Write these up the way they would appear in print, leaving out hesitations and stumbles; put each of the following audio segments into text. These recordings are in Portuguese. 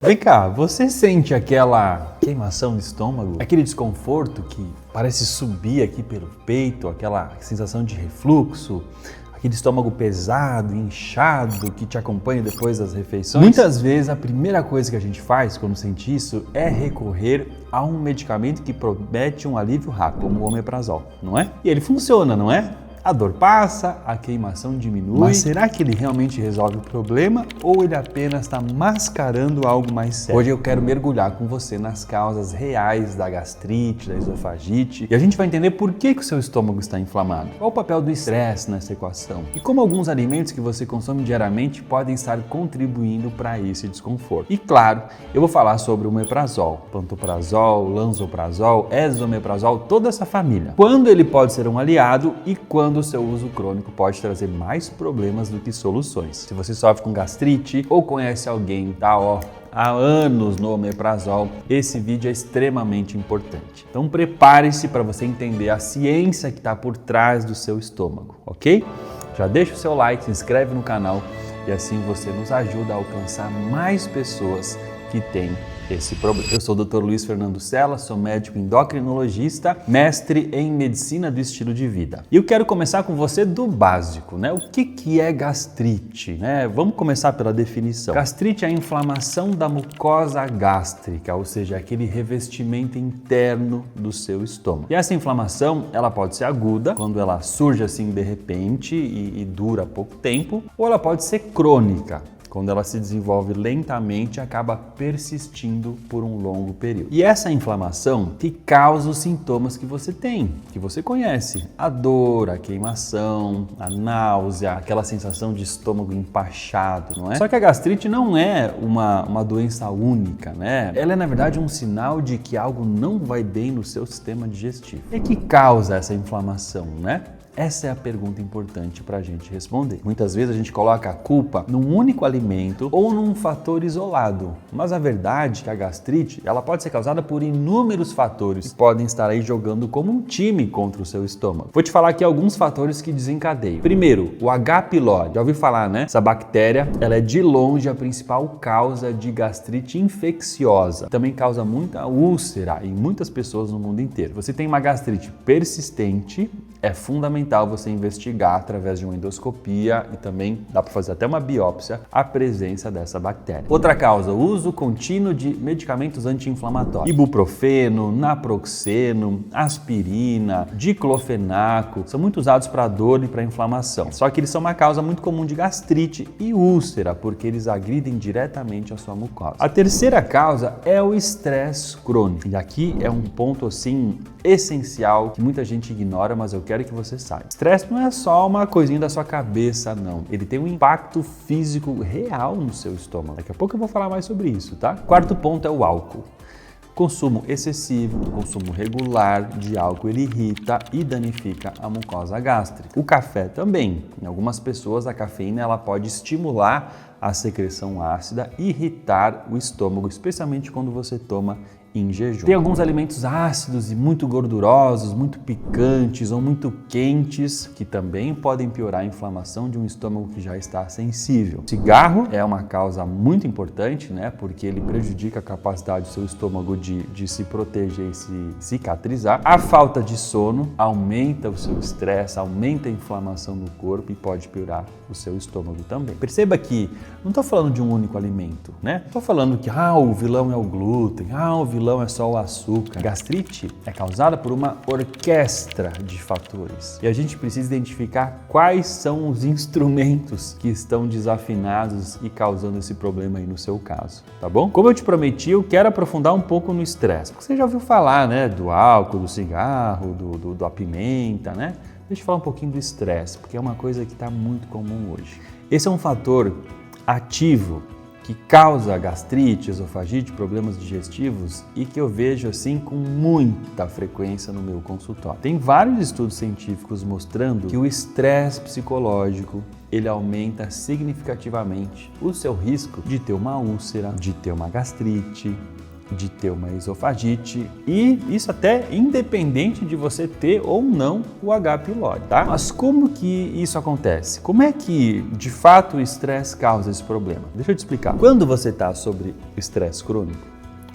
Vem cá, você sente aquela queimação no estômago? Aquele desconforto que parece subir aqui pelo peito, aquela sensação de refluxo? Aquele estômago pesado, inchado, que te acompanha depois das refeições? Muitas vezes a primeira coisa que a gente faz quando sente isso é recorrer a um medicamento que promete um alívio rápido, como o omeprazol, não é? E ele funciona, não é? A dor passa, a queimação diminui, mas será que ele realmente resolve o problema ou ele apenas está mascarando algo mais sério? Hoje eu quero mergulhar com você nas causas reais da gastrite, da esofagite, e a gente vai entender por que o seu estômago está inflamado, qual o papel do estresse nessa equação e como alguns alimentos que você consome diariamente podem estar contribuindo para esse desconforto. E claro, eu vou falar sobre o omeprazol, pantoprazol, lansoprazol, esomeprazol, toda essa família. Quando ele pode ser um aliado e quando o seu uso crônico pode trazer mais problemas do que soluções. Se você sofre com gastrite ou conhece alguém que está há anos no omeprazol, esse vídeo é extremamente importante. Então prepare-se para você entender a ciência que está por trás do seu estômago, ok? Já deixa o seu like, se inscreve no canal e assim você nos ajuda a alcançar mais pessoas que têm esse problema. Eu sou o Dr. Luiz Fernando Sela, sou médico endocrinologista, mestre em medicina do estilo de vida. E eu quero começar com você do básico, né? O que é gastrite, né? Vamos começar pela definição. Gastrite é a inflamação da mucosa gástrica, ou seja, aquele revestimento interno do seu estômago. E essa inflamação, ela pode ser aguda, quando ela surge assim de repente e dura pouco tempo, ou ela pode ser crônica, quando ela se desenvolve lentamente e acaba persistindo por um longo período. E essa inflamação que causa os sintomas que você tem, que você conhece: a dor, a queimação, a náusea, aquela sensação de estômago empachado, não é? Só que a gastrite não é uma doença única, né? Ela é, na verdade, um sinal de que algo não vai bem no seu sistema digestivo. E que causa essa inflamação, né? Essa é a pergunta importante para a gente responder. Muitas vezes a gente coloca a culpa num único alimento ou num fator isolado, mas a verdade é que a gastrite ela pode ser causada por inúmeros fatores que podem estar aí jogando como um time contra o seu estômago. Vou te falar aqui alguns fatores que desencadeiam. Primeiro, o H. pylori. Já ouviu falar, né? Essa bactéria, ela é de longe a principal causa de gastrite infecciosa. Também causa muita úlcera em muitas pessoas no mundo inteiro. Você tem uma gastrite persistente, é fundamental você investigar através de uma endoscopia e também dá para fazer até uma biópsia a presença dessa bactéria. Outra causa, o uso contínuo de medicamentos anti-inflamatórios. Ibuprofeno, naproxeno, aspirina, diclofenaco, são muito usados para dor e para inflamação. Só que eles são uma causa muito comum de gastrite e úlcera, porque eles agridem diretamente a sua mucosa. A terceira causa é o estresse crônico. E aqui é um ponto assim essencial que muita gente ignora, mas eu quero que você saiba. Estresse não é só uma coisinha da sua cabeça, não. Ele tem um impacto físico real no seu estômago. Daqui a pouco eu vou falar mais sobre isso, tá? Quarto ponto é o álcool. Consumo excessivo, consumo regular de álcool, ele irrita e danifica a mucosa gástrica. O café também. Em algumas pessoas a cafeína ela pode estimular a secreção ácida e irritar o estômago, especialmente quando você toma em jejum. Tem alguns alimentos ácidos e muito gordurosos, muito picantes ou muito quentes que também podem piorar a inflamação de um estômago que já está sensível. O cigarro é uma causa muito importante, né? Porque ele prejudica a capacidade do seu estômago de se proteger e se cicatrizar. A falta de sono aumenta o seu estresse, aumenta a inflamação no corpo e pode piorar o seu estômago também. Perceba que não estou falando de um único alimento, né? Estou falando que o vilão é o glúten, o vilão é só o açúcar. Gastrite é causada por uma orquestra de fatores e a gente precisa identificar quais são os instrumentos que estão desafinados e causando esse problema aí no seu caso, tá bom? Como eu te prometi, eu quero aprofundar um pouco no estresse. Você já ouviu falar, né, do álcool, do cigarro, da pimenta, né? Deixa eu falar um pouquinho do estresse, porque é uma coisa que está muito comum hoje. Esse é um fator ativo que causa gastrite, esofagite, problemas digestivos e que eu vejo assim com muita frequência no meu consultório. Tem vários estudos científicos mostrando que o estresse psicológico ele aumenta significativamente o seu risco de ter uma úlcera, de ter uma gastrite, de ter uma esofagite, e isso até independente de você ter ou não o H. pylori, tá? Mas como que isso acontece? Como é que, de fato, o estresse causa esse problema? Deixa eu te explicar. Quando você está sobre estresse crônico,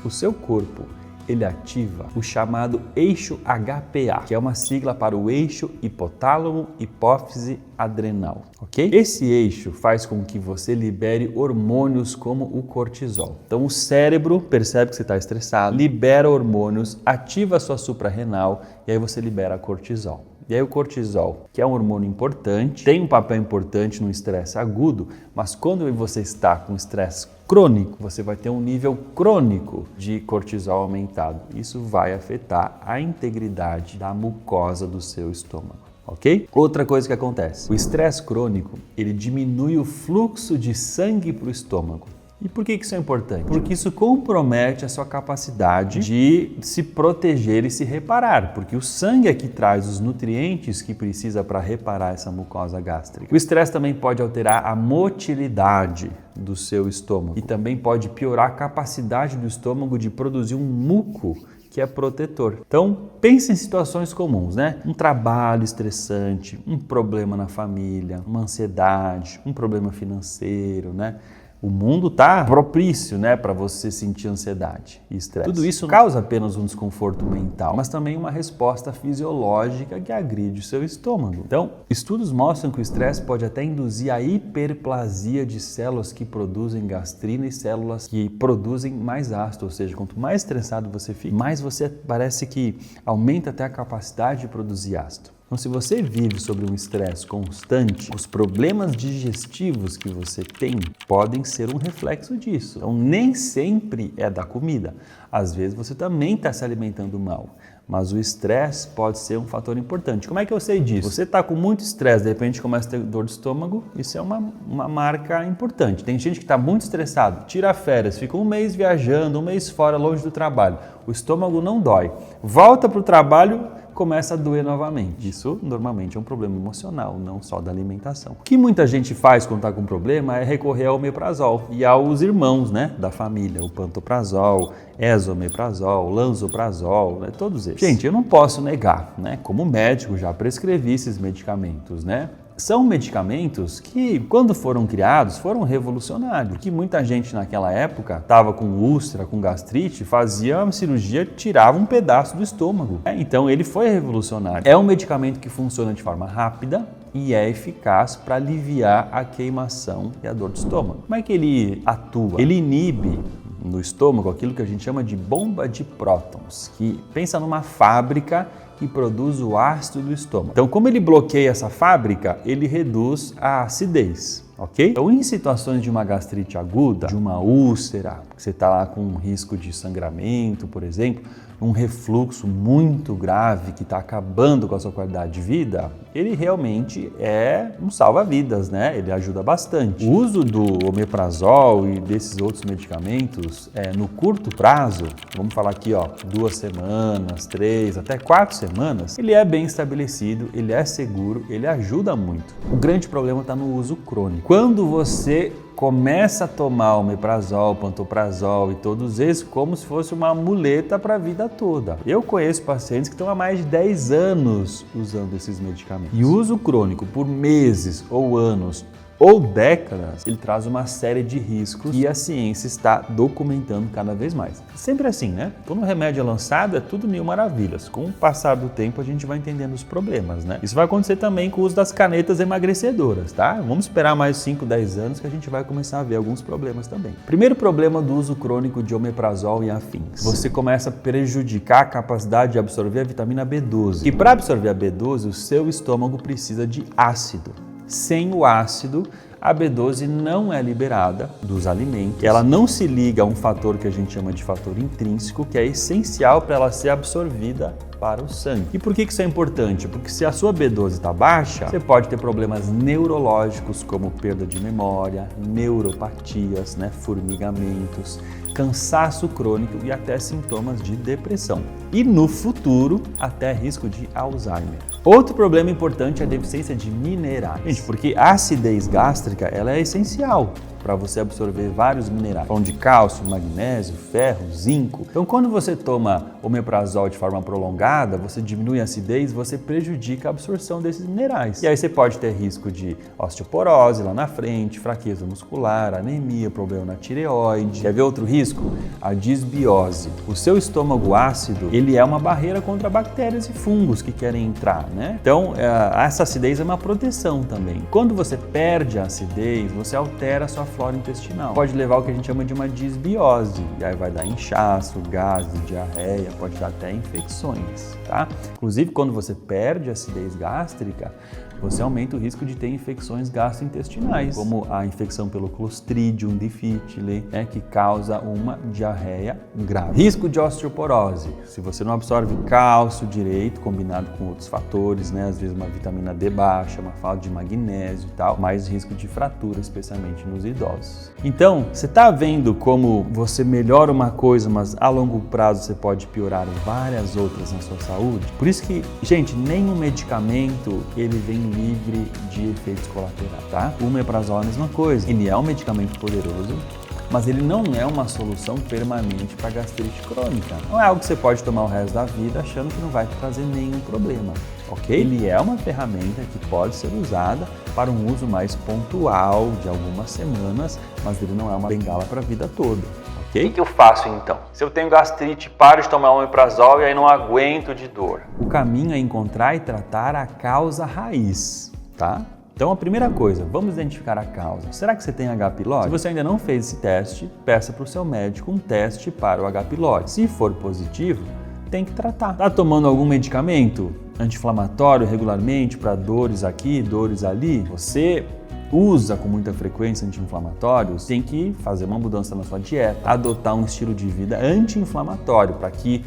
o seu corpo ele ativa o chamado eixo HPA, que é uma sigla para o eixo hipotálamo, hipófise, adrenal, ok? Esse eixo faz com que você libere hormônios como o cortisol. Então o cérebro percebe que você está estressado, libera hormônios, ativa a sua suprarrenal e aí você libera cortisol. E aí o cortisol, que é um hormônio importante, tem um papel importante no estresse agudo, mas quando você está com estresse crônico, você vai ter um nível crônico de cortisol aumentado. Isso vai afetar a integridade da mucosa do seu estômago. Ok? Outra coisa que acontece, o estresse crônico, ele diminui o fluxo de sangue para o estômago. E por que isso é importante? Porque isso compromete a sua capacidade de se proteger e se reparar, porque o sangue é que traz os nutrientes que precisa para reparar essa mucosa gástrica. O estresse também pode alterar a motilidade do seu estômago e também pode piorar a capacidade do estômago de produzir um muco que é protetor. Então, pense em situações comuns, né? Um trabalho estressante, um problema na família, uma ansiedade, um problema financeiro, né? O mundo está propício, né, para você sentir ansiedade e estresse. Tudo isso causa apenas um desconforto mental, mas também uma resposta fisiológica que agride o seu estômago. Então, estudos mostram que o estresse pode até induzir a hiperplasia de células que produzem gastrina e células que produzem mais ácido, ou seja, quanto mais estressado você fica, mais você parece que aumenta até a capacidade de produzir ácido. Então, se você vive sobre um estresse constante, os problemas digestivos que você tem podem ser um reflexo disso. Então, nem sempre é da comida. Às vezes, você também está se alimentando mal. Mas o estresse pode ser um fator importante. Como é que eu sei disso? Você está com muito estresse, de repente começa a ter dor de estômago, isso é uma marca importante. Tem gente que está muito estressado, tira férias, fica um mês viajando, um mês fora, longe do trabalho. O estômago não dói. Volta para o trabalho, começa a doer novamente. Isso normalmente é um problema emocional, não só da alimentação. O que muita gente faz quando está com problema é recorrer ao omeprazol e aos irmãos, né, da família, o pantoprazol, esomeprazol, lanzoprazol, né, todos eles. Gente, eu não posso negar, né, como médico já prescrevi esses medicamentos, né? São medicamentos que, quando foram criados, foram revolucionários. Porque muita gente naquela época estava com úlcera, com gastrite, fazia uma cirurgia, tirava um pedaço do estômago. Então ele foi revolucionário. É um medicamento que funciona de forma rápida e é eficaz para aliviar a queimação e a dor de estômago. Como é que ele atua? Ele inibe no estômago aquilo que a gente chama de bomba de prótons, que pensa numa fábrica que produz o ácido do estômago. Então, como ele bloqueia essa fábrica, ele reduz a acidez, ok? Então, em situações de uma gastrite aguda, de uma úlcera, que você está lá com um risco de sangramento, por exemplo, um refluxo muito grave que está acabando com a sua qualidade de vida, ele realmente é um salva-vidas, né? Ele ajuda bastante. O uso do omeprazol e desses outros medicamentos, no curto prazo, vamos falar aqui, ó, 2 semanas, 3, até 4 semanas, ele é bem estabelecido, ele é seguro, ele ajuda muito. O grande problema está no uso crônico. Quando você começa a tomar omeprazol, pantoprazol e todos esses como se fosse uma muleta para a vida toda. Eu conheço pacientes que estão há mais de 10 anos usando esses medicamentos. E o uso crônico por meses ou anos ou décadas, ele traz uma série de riscos que a ciência está documentando cada vez mais. Sempre assim, né? Quando o remédio é lançado, é tudo mil maravilhas. Com o passar do tempo, a gente vai entendendo os problemas, né? Isso vai acontecer também com o uso das canetas emagrecedoras, tá? Vamos esperar mais 5, 10 anos que a gente vai começar a ver alguns problemas também. Primeiro problema do uso crônico de omeprazol e afins. Você começa a prejudicar a capacidade de absorver a vitamina B12. E para absorver a B12, o seu estômago precisa de ácido. Sem o ácido, a B12 não é liberada dos alimentos, ela não se liga a um fator que a gente chama de fator intrínseco, que é essencial para ela ser absorvida para o sangue. E por que isso é importante? Porque se a sua B12 está baixa, você pode ter problemas neurológicos como perda de memória, neuropatias, né, formigamentos, cansaço crônico e até sintomas de depressão. e no futuro até risco de Alzheimer. Outro problema importante é a deficiência de minerais. Gente, porque a acidez gástrica ela é essencial para você absorver vários minerais, falando de cálcio, magnésio, ferro, zinco. Então, quando você toma omeprazol de forma prolongada, você diminui a acidez, você prejudica a absorção desses minerais. E aí você pode ter risco de osteoporose lá na frente, fraqueza muscular, anemia, problema na tireoide. Quer ver outro risco? A disbiose. O seu estômago ácido, ele é uma barreira contra bactérias e fungos que querem entrar, né? Então, essa acidez é uma proteção também. Quando você perde a acidez, você altera a sua flora intestinal. Pode levar ao que a gente chama de uma disbiose, e aí vai dar inchaço, gases, diarreia, pode dar até infecções, tá? Inclusive, quando você perde a acidez gástrica, você aumenta o risco de ter infecções gastrointestinais, como a infecção pelo Clostridium difficile, que causa uma diarreia grave. Risco de osteoporose. Se você não absorve cálcio direito, combinado com outros fatores, às vezes uma vitamina D baixa, uma falta de magnésio e tal, mais risco de fratura, especialmente nos idosos. Então, você está vendo como você melhora uma coisa, mas a longo prazo você pode piorar várias outras na sua saúde? Por isso que, gente, nenhum medicamento ele vem livre de efeitos colaterais, tá? O omeprazol é a mesma coisa. Ele é um medicamento poderoso, mas ele não é uma solução permanente para gastrite crônica. Não é algo que você pode tomar o resto da vida achando que não vai te trazer nenhum problema, ok? Ele é uma ferramenta que pode ser usada para um uso mais pontual de algumas semanas, mas ele não é uma bengala para a vida toda. O que eu faço então? Se eu tenho gastrite, paro de tomar omeprazol e aí não aguento de dor. O caminho é encontrar e tratar a causa raiz, tá? Então a primeira coisa, vamos identificar a causa. Será que você tem H. pylori? Se você ainda não fez esse teste, peça para o seu médico um teste para o H. pylori. Se for positivo, tem que tratar. Está tomando algum medicamento anti-inflamatório regularmente para dores aqui, dores ali? Você usa com muita frequência anti-inflamatórios, tem que fazer uma mudança na sua dieta, adotar um estilo de vida anti-inflamatório para que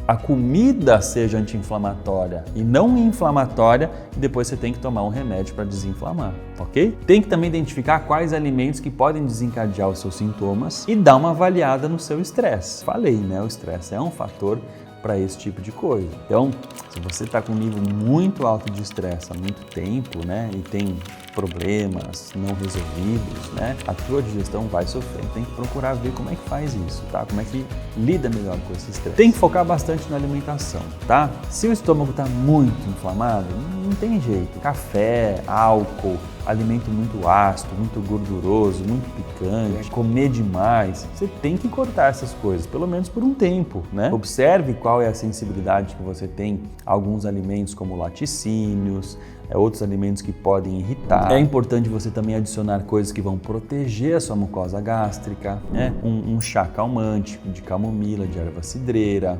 a comida seja anti-inflamatória e não inflamatória, e depois você tem que tomar um remédio para desinflamar, ok? Tem que também identificar quais alimentos que podem desencadear os seus sintomas e dar uma avaliada no seu estresse. Falei, o estresse é um fator para esse tipo de coisa. Então, se você está com um nível muito alto de estresse há muito tempo, e tem problemas não resolvidos, a tua digestão vai sofrer. Tem que procurar ver como é que faz isso, tá? Como é que lida melhor com esse estresse. Tem que focar bastante na alimentação, tá? Se o estômago está muito inflamado, não tem jeito. Café, álcool, alimento muito ácido, muito gorduroso, muito picante, comer demais, você tem que cortar essas coisas, pelo menos por um tempo, Observe qual é a sensibilidade que você tem a alguns alimentos como laticínios, outros alimentos que podem irritar. É importante você também adicionar coisas que vão proteger a sua mucosa gástrica, um chá calmante de camomila, de erva cidreira,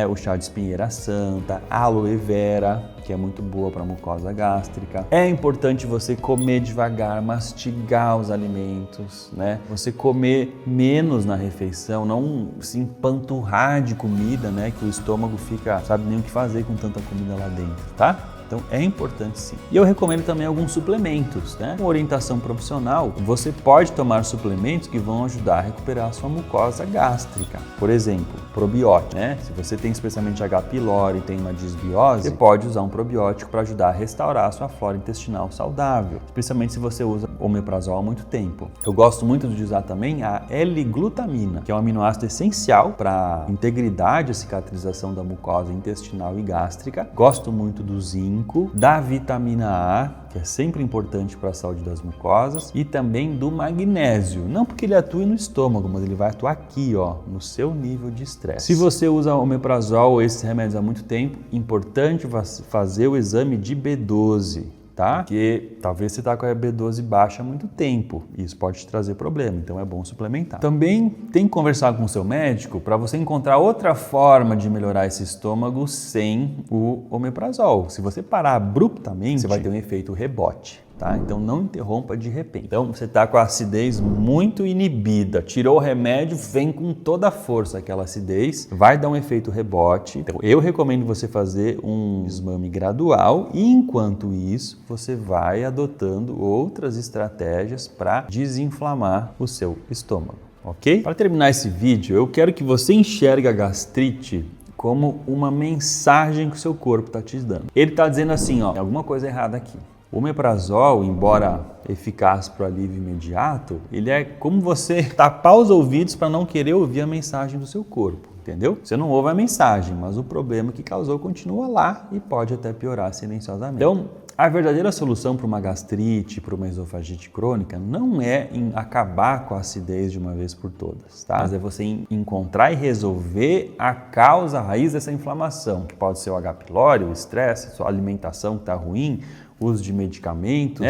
o chá de espinheira santa, aloe vera, que é muito boa para a mucosa gástrica. É importante você comer devagar, mastigar os alimentos, Você comer menos na refeição, não se empanturrar de comida, que o estômago fica, sabe nem o que fazer com tanta comida lá dentro, tá? Então é importante sim. E eu recomendo também alguns suplementos, Com orientação profissional, você pode tomar suplementos que vão ajudar a recuperar a sua mucosa gástrica. Por exemplo, probiótico, Se você tem especialmente H. pylori e tem uma disbiose, você pode usar um probiótico para ajudar a restaurar a sua flora intestinal saudável, especialmente se você usa omeprazol há muito tempo. Eu gosto muito de usar também a L-glutamina, que é um aminoácido essencial para a integridade e cicatrização da mucosa intestinal e gástrica. Gosto muito do zinco, da vitamina A, que é sempre importante para a saúde das mucosas, e também do magnésio. Não porque ele atue no estômago, mas ele vai atuar aqui, no seu nível de estresse. Se você usa omeprazol ou esses remédios há muito tempo, importante fazer o exame de B12. Porque talvez você está com a B12 baixa há muito tempo e isso pode te trazer problema, então é bom suplementar. Também tem que conversar com o seu médico para você encontrar outra forma de melhorar esse estômago sem o omeprazol. Se você parar abruptamente, você vai ter um efeito rebote. Então não interrompa de repente. Então você está com a acidez muito inibida, tirou o remédio, vem com toda a força aquela acidez, vai dar um efeito rebote. Então eu recomendo você fazer um desmame gradual e enquanto isso você vai adotando outras estratégias para desinflamar o seu estômago, ok? Para terminar esse vídeo, eu quero que você enxergue a gastrite como uma mensagem que o seu corpo está te dando. Ele está dizendo assim, ó, tem alguma coisa errada aqui. O omeprazol, embora eficaz para o alívio imediato, ele é como você tapar os ouvidos para não querer ouvir a mensagem do seu corpo, entendeu? Você não ouve a mensagem, mas o problema que causou continua lá e pode até piorar silenciosamente. Então, a verdadeira solução para uma gastrite, para uma esofagite crônica, não é em acabar com a acidez de uma vez por todas, tá? Mas é você encontrar e resolver a causa, a raiz dessa inflamação, que pode ser o H. pylori, o estresse, a sua alimentação que está ruim, uso de medicamentos.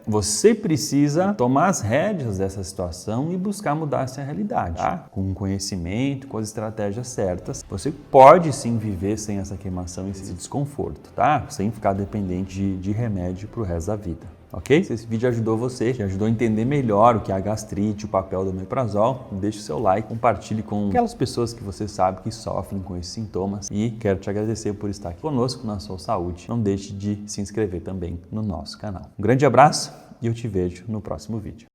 Você precisa tomar as rédeas dessa situação e buscar mudar essa realidade, tá? Com conhecimento, com as estratégias certas. Você pode sim viver sem essa queimação e esse desconforto, tá? Sem ficar dependente de remédio pro resto da vida. Ok? Se esse vídeo ajudou você, te ajudou a entender melhor o que é a gastrite, o papel do omeprazol, deixe o seu like, compartilhe com aquelas pessoas que você sabe que sofrem com esses sintomas e quero te agradecer por estar aqui conosco na Sou Saúde. Não deixe de se inscrever também no nosso canal. Um grande abraço e eu te vejo no próximo vídeo.